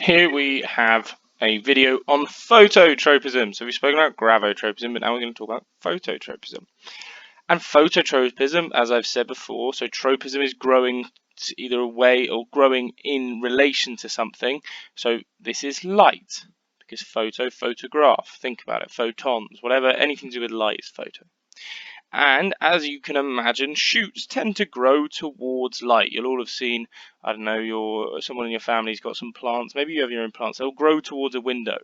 Here we have a video on phototropism. So we've spoken about gravitropism, but now we're going to talk about phototropism. And phototropism, as I've said before, so tropism is growing either away or growing in relation to something. So this is light, because photograph, think about it, photons, whatever, anything to do with light is photo. And as you can imagine, shoots tend to grow towards light. You'll all have seen, I don't know, someone in your family's got some plants. Maybe you have your own plants. They'll grow towards a window.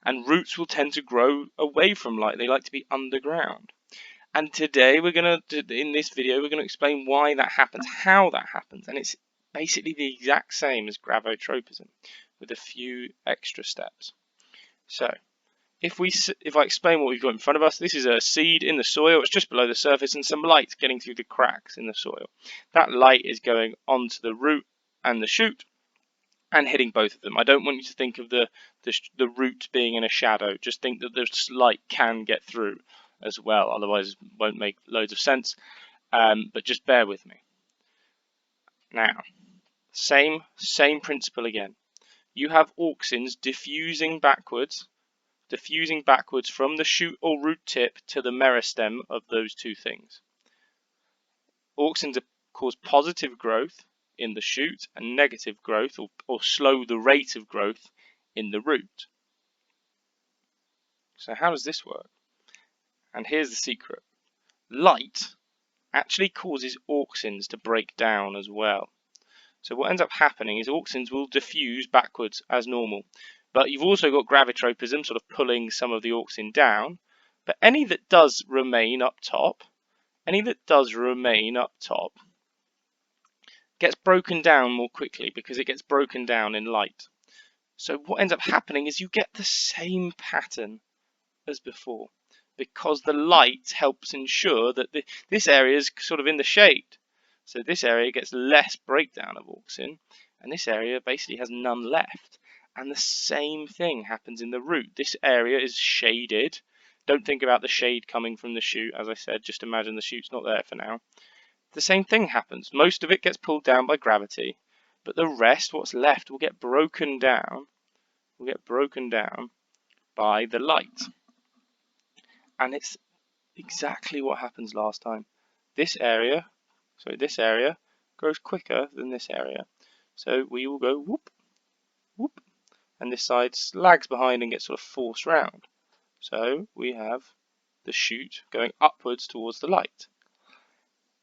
And roots will tend to grow away from light. They like to be underground. And today in this video, we're going to explain why that happens, how that happens. And it's basically the exact same as gravitropism with a few extra steps. So, if I explain what we've got in front of us, this is a seed in the soil. It's just below the surface and some light getting through the cracks in the soil. That light is going onto the root and the shoot and hitting both of them. I don't want you to think of the root being in a shadow. Just think that the light can get through as well. Otherwise, it won't make loads of sense. But just bear with me. Now, same principle again. You have auxins diffusing backwards from the shoot or root tip to the meristem of those two things. Auxins cause positive growth in the shoot and negative growth or slow the rate of growth in the root. So how does this work? And here's the secret. Light actually causes auxins to break down as well. So what ends up happening is auxins will diffuse backwards as normal. But you've also got gravitropism sort of pulling some of the auxin down. But any that does remain up top, gets broken down more quickly because it gets broken down in light. So what ends up happening is you get the same pattern as before because the light helps ensure that this area is sort of in the shade. So this area gets less breakdown of auxin and this area basically has none left. And the same thing happens in the root. This area is shaded. Don't think about the shade coming from the shoot. As I said, just imagine the shoot's not there for now. The same thing happens. Most of it gets pulled down by gravity, but the rest, what's left, will get broken down. By the light. And it's exactly what happens last time. This area grows quicker than this area. So we will go whoop, whoop. And this side lags behind and gets sort of forced round. So we have the shoot going upwards towards the light.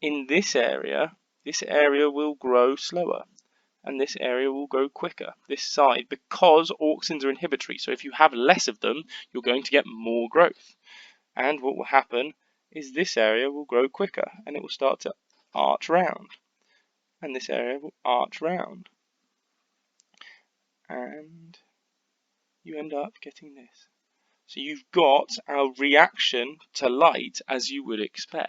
In this area will grow slower and this area will grow quicker, this side, because auxins are inhibitory. So if you have less of them, you're going to get more growth. And what will happen is this area will grow quicker and it will start to arch round. And this area will arch round. And you end up getting this. So you've got a reaction to light as you would expect.